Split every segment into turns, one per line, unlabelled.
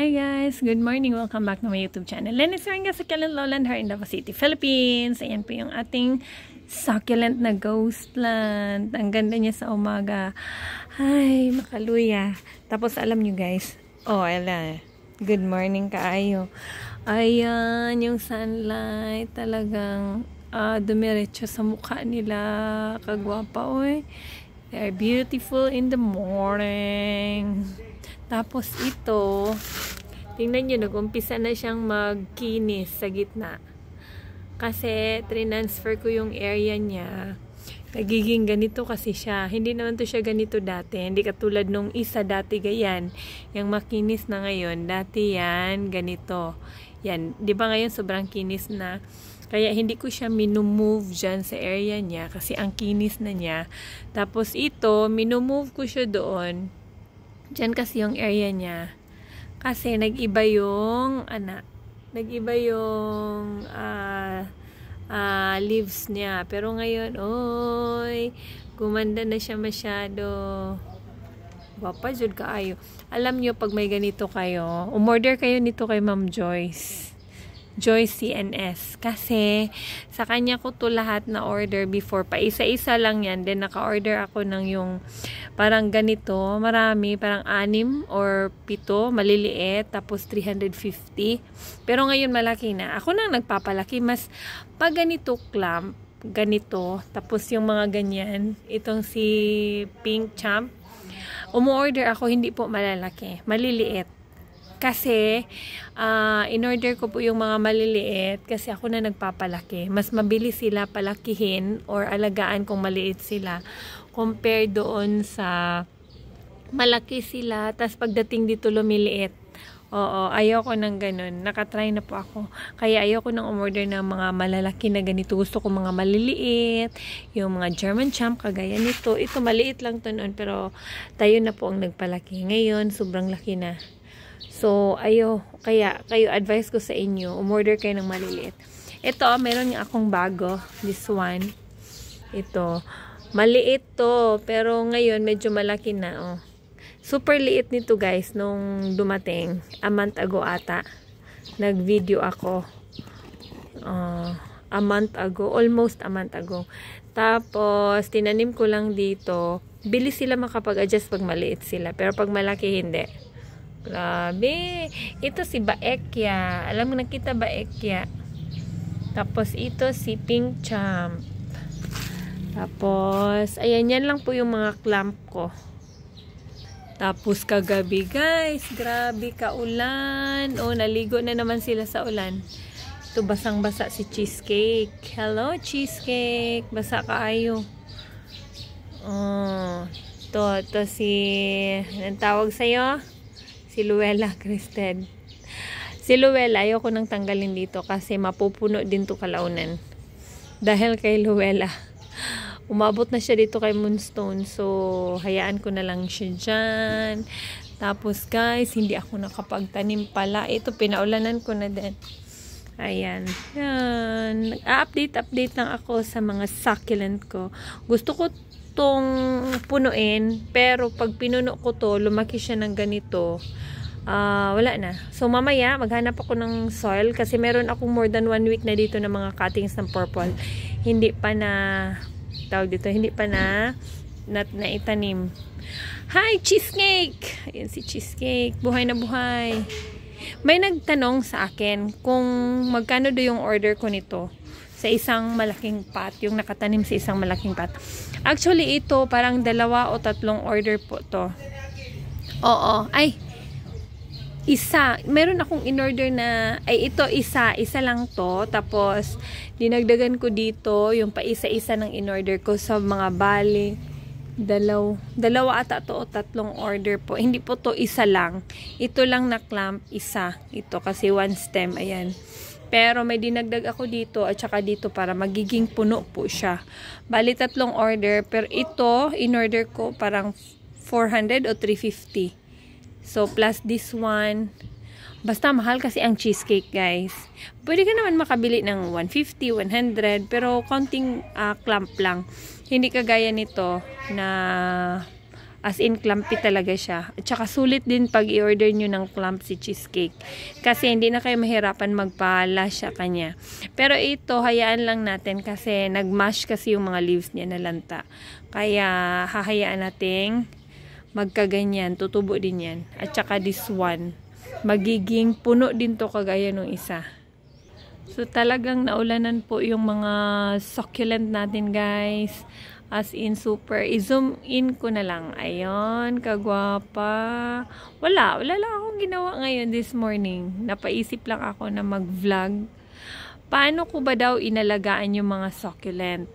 Hi guys! Good morning! Welcome back to my YouTube channel. Lenny Saringa sa Succulent Lowland here in Davao City, Philippines. Ayan po yung ating succulent na ghost plant. Ang ganda niya sa umaga. Ay, makaluya. Tapos alam nyo guys, ala, good morning kaayo. Ayan, yung sunlight talagang dumiretso sa mukha nila. Kagwapa, oy. They're beautiful in the morning. Tapos ito, tingnan nyo, nag-umpisa na siyang magkinis sa gitna. Kasi, transfer ko yung area niya. Nagiging ganito kasi siya. Hindi naman to siya ganito dati. Hindi katulad nung isa dati ganyan. Yung makinis na ngayon. Dati yan, ganito. Yan. Di ba ngayon sobrang kinis na? Kaya hindi ko siya minumove dyan sa area niya. Kasi ang kinis na niya. Tapos ito, minumove ko siya doon. Diyan kasi yung area niya. Kasi nag-iba yung nag-iba yung leaves niya. Pero ngayon, oy, gumanda na siya masyado. Wapa jud kaayo. Alam niyo pag may ganito kayo, umorder kayo nito kay Ma'am Joyce. Joyce CNS. Kasi, sa kanya ko to lahat na order before. Pa isa-isa lang yan. Then, naka-order ako ng yung parang ganito. Marami. Parang 6 or 7. Maliliit. Tapos, 350. Pero ngayon, malaki na. Ako nang nagpapalaki. Mas, pag ganito clamp, ganito. Tapos, yung mga ganyan. Itong si Pink Champ. Umu-order ako. Hindi po malalaki. Maliliit. Kasi, in-order ko po yung mga maliliit kasi ako na nagpapalaki. Mas mabilis sila palakihin or alagaan kung maliit sila compare doon sa malaki sila. Tapos pagdating dito lumiliit. Oo, ayoko ng ganun. Nakatry na po ako. Kaya ayoko nang umorder ng mga malalaki na ganito. Gusto ko mga maliliit. Yung mga German Champ, kagaya nito. Ito, maliit lang to noon. Pero tayo na po ang nagpalaki. Ngayon, sobrang laki na. So, kaya kayo advice ko sa inyo, umorder kayo ng maliliit. Ito, meron nga akong bago, this one. Ito, maliit to, pero ngayon medyo malaki na, oh. Super liit nito guys, nung dumating, a month ago ata. Nag-video ako. A month ago, almost a month ago. Tapos, tinanim ko lang dito. Bilis sila makapag-adjust pag maliit sila, pero pag malaki, hindi. Grabe. Ito si Baekya. Alam mo, nakita Baekya. Tapos ito si Pink Champ. Tapos, ayan, yan lang po yung mga clamp ko. Tapos kagabi, guys. Grabe, kaulan. Oh, naligo na naman sila sa ulan. Ito, basang-basa si Cheesecake. Hello, Cheesecake. Basa kaayo. Oh, ito si, anong tawag sa'yo? Si Luella Cristed. Si Luella, ayoko nang tanggalin dito kasi mapupuno din to kalaunan. Dahil kay Luella. Umabot na siya dito kay Moonstone. So, hayaan ko na lang siya dyan. Tapos guys, hindi ako nakapagtanim pala. Ito, pinaulanan ko na din. Ayan. Yan. Update lang ako sa mga succulent ko. Gusto ko tong punuin, pero pag pinuno ko to, lumaki siya ng ganito, wala na. So mamaya maghanap ako ng soil kasi meron akong more than 1 week na dito ng mga cuttings ng purple. Hindi pa na hindi pa na itanim. Hi, Cheesecake! Ayan si Cheesecake. Buhay na buhay. May nagtanong sa akin kung magkano do yung order ko nito sa isang malaking pot, yung nakatanim sa isang malaking pot. Actually, ito parang 2 o 3 order po to. Oo, ay, isa. Meron akong in-order na, ito isa lang to. Tapos, dinagdagan ko dito yung paisa-isa ng in-order ko sa mga bali. 2 ata to o 3 order po. Hindi po to isa lang. Ito lang na clamp, isa. Ito kasi 1 stem, ayan. Pero may dinagdag ako dito at saka dito para magiging puno po siya. Bali 3 order. Pero ito, in-order ko parang 400 o 350. So, plus this one. Basta mahal kasi ang cheesecake, guys. Pwede ka naman makabili ng 150, 100. Pero konting clamp lang. Hindi kagaya nito na As in, clumpy talaga siya. At saka sulit din pag i-order nyo ng clumpy cheesecake. Kasi hindi na kayo mahirapan magpala siya kanya. Pero ito, hayaan lang natin kasi nag-mash kasi yung mga leaves niya na lanta. Kaya hahayaan natin magkaganyan. Tutubo din yan. At saka this one, magiging puno din to kagaya nung isa. So talagang naulanan po yung mga succulent natin, guys. As in, super. I-zoom in ko na lang. Ayun, kagwapa. Wala lang akong ginawa ngayon this morning. Napaisip lang ako na mag-vlog. Paano ko ba daw inalagaan yung mga succulent?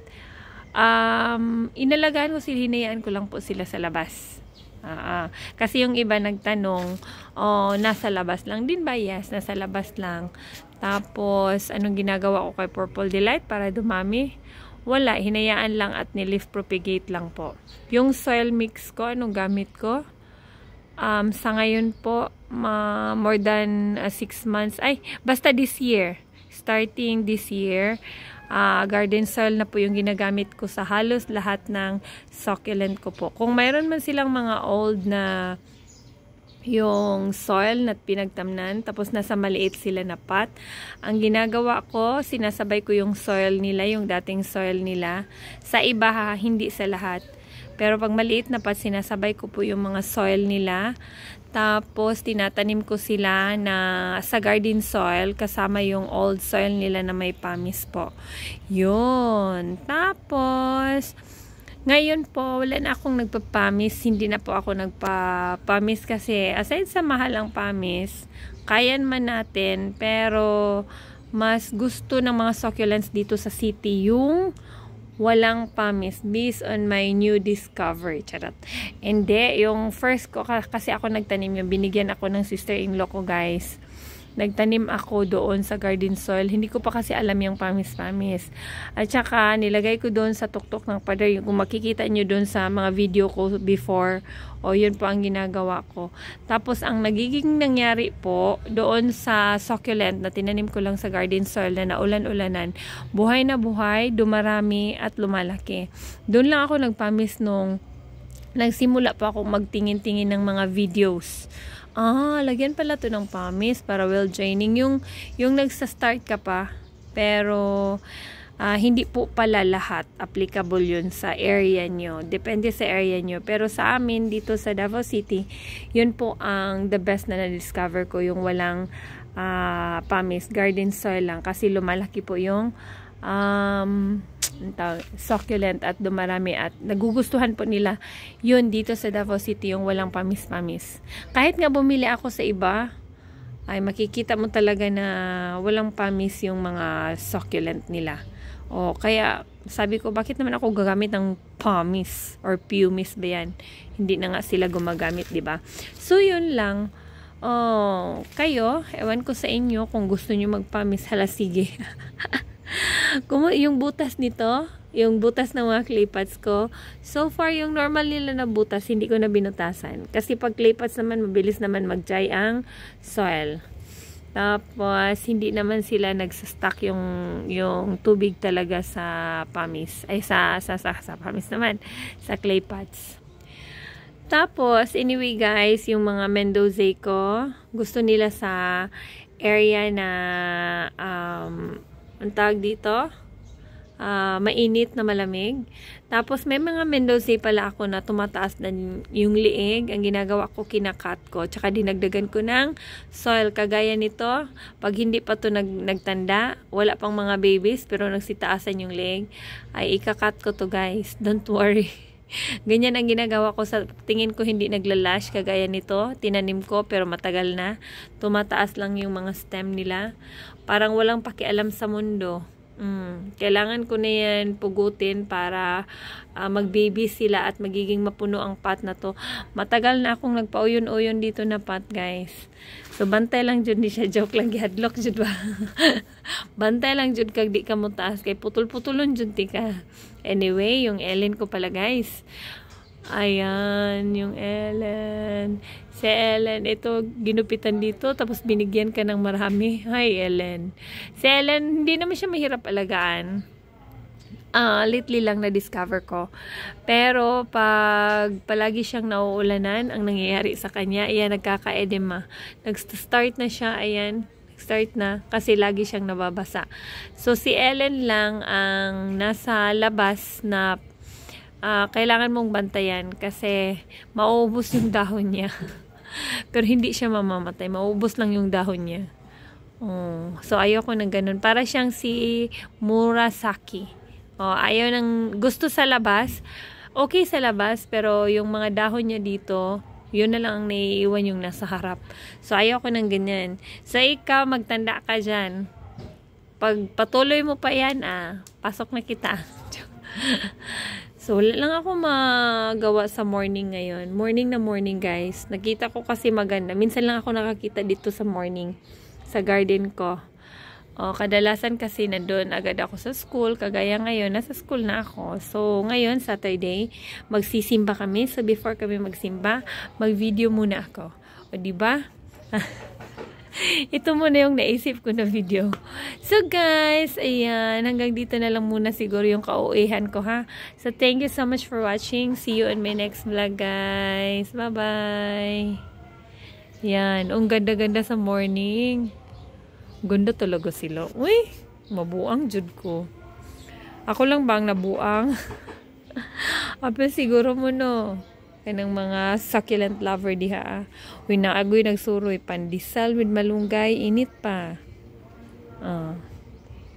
Inalagaan ko sila, hinayaan ko lang po sila sa labas. Kasi yung iba nagtanong, nasa labas lang din ba? Yes, nasa labas lang. Tapos, anong ginagawa ko kay Purple Delight para dumami? Wala, hinayaan lang at ni-leaf propagate lang po. Yung soil mix ko, anong gamit ko? Sa ngayon po, more than 6 months. Ay, basta this year. Starting this year, garden soil na po yung ginagamit ko sa halos lahat ng succulent ko po. Kung mayroon man silang mga old na yung soil na pinagtamnan, tapos nasa maliit sila na pot, ang ginagawa ko, sinasabay ko yung soil nila, yung dating soil nila. Sa iba hindi sa lahat. Pero pag maliit na pot, sinasabay ko po yung mga soil nila. Tapos tinatanim ko sila na sa garden soil kasama yung old soil nila na may pamis po. Yun. Tapos ngayon po, wala na akong nagpapamis. Hindi na po ako nagpapamis kasi aside sa mahal ang pamis, kaya man natin. Pero mas gusto ng mga succulents dito sa city yung walang pamis based on my new discovery. Charot. Hindi, yung first ko, kasi ako nagtanim yung binigyan ako ng sister-in-law ko, guys. Nagtanim ako doon sa garden soil. Hindi ko pa kasi alam yung pamis-pamis. At saka, nilagay ko doon sa tuktok ng pader. Kung makikita nyo doon sa mga video ko before, yun po ang ginagawa ko. Tapos, ang nagiging nangyari po, doon sa succulent na tinanim ko lang sa garden soil na naulan-ulanan, buhay na buhay, dumarami at lumalaki. Doon lang ako nagpamis nung nagsimula pa ako magtingin-tingin ng mga videos. Lagyan pala to ng pamis para well draining. Yung nagsa-start ka pa, pero hindi po pala lahat applicable yun sa area nyo. Depende sa area nyo. Pero sa amin, dito sa Davao City, yun po ang the best na na-discover ko, yung walang pamis, garden soil lang. Kasi lumalaki po yung succulent at dumarami at nagugustuhan po nila yun dito sa Davao City, yung walang pamis-pamis. Kahit nga bumili ako sa iba, ay makikita mo talaga na walang pamis yung mga succulent nila. Kaya sabi ko, bakit naman ako gagamit ng pamis or pumice ba yan? Hindi na nga sila gumagamit, di ba? So yun lang. Kayo, ewan ko sa inyo kung gusto nyo magpamis, hala sige. Yung butas nito, yung butas ng mga clay pots ko, so far yung normal nila na butas, hindi ko na binutasan. Kasi pag clay pots naman, mabilis naman mag-dry ang soil. Tapos, hindi naman sila nagsastock yung tubig talaga sa pamis. Ay, sa pamis naman, sa clay pots. Tapos, anyway guys, yung mga Mendoza ko, gusto nila sa area na ang tawag dito, mainit na malamig. Tapos may mga Mendoza pala ako na tumataas na yung liig. Ang ginagawa ko, kinakat ko. Tsaka dinagdagan ko ng soil. Kagaya nito, pag hindi pa to nagtanda, wala pang mga babies, pero nagsitaasan yung liig, ay ikakat ko to guys. Don't worry. Ganyan ang ginagawa ko. Sa tingin ko hindi naglalash. Kagaya nito, tinanim ko pero matagal na. Tumataas lang yung mga stem nila. Parang walang pakialam sa mundo. Kailangan ko na yan pugutin para mag-baby sila at magiging mapuno ang pot na to. Matagal na akong nagpauyon-uyon dito na pot, guys. So, bantay lang dyan, di siya joke lang, gihadlock dyan ba? Bantay lang dyan kag di ka mo taas, kay putol-putulon dyan di ka. Anyway, yung Ellen ko pala, guys. Ayan, yung Ellen. Si Ellen, ito, ginupitan dito, tapos binigyan ka ng marami. Hi, Ellen. Si Ellen, hindi naman siya mahirap alagaan. Lately lang na-discover ko. Pero, pag palagi siyang nauulanan, ang nangyayari sa kanya, ayan, nagkaka-edema. Nag-start na siya, ayan, start na, kasi lagi siyang nababasa. So, si Ellen lang ang nasa labas na kailangan mong bantayan kasi mauubos yung dahon niya. Pero hindi siya mamamatay, mauubos lang yung dahon niya. So, ayoko ng ganun. Para siyang si Murasaki. Ayaw gusto sa labas. Okay sa labas, pero yung mga dahon niya dito, yun na lang ang naiiwan yung nasa harap. So, ayaw ko ng ganyan. So, ikaw, magtanda ka dyan. Pag patuloy mo pa yan, pasok na kita. So, wala lang ako magawa sa morning ngayon. Morning na morning, guys. Nakita ko kasi maganda. Minsan lang ako nakakita dito sa morning, sa garden ko. Kadalasan kasi nandun agad ako sa school. Kagaya ngayon, nasa school na ako. So, ngayon, Saturday, magsisimba kami. So, before kami magsimba, mag-video muna ako. Diba? Ito muna yung naisip ko na video. So, guys, ayan. Hanggang dito na lang muna siguro yung kauuwihan ko, ha? So, thank you so much for watching. See you on my next vlog, guys. Bye-bye. Yan. Ang ganda-ganda sa morning. Ganda talaga sila. Uy, mabuang jud ko. Ako lang bang nabuang? Apa siguro mo no. Kanang mga succulent lover diha. Uy, naagoy nagsuroy pandesal with malunggay, init pa.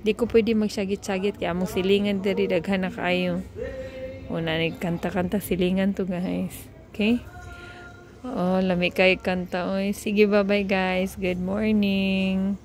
Di ko pwede magsyagit-syagit kaya among silingan diri daghan na kaayo. Una nagkanta-kanta silingan to, guys. Okay? Lami kay kanta. Oy, sige, bye-bye, guys. Good morning.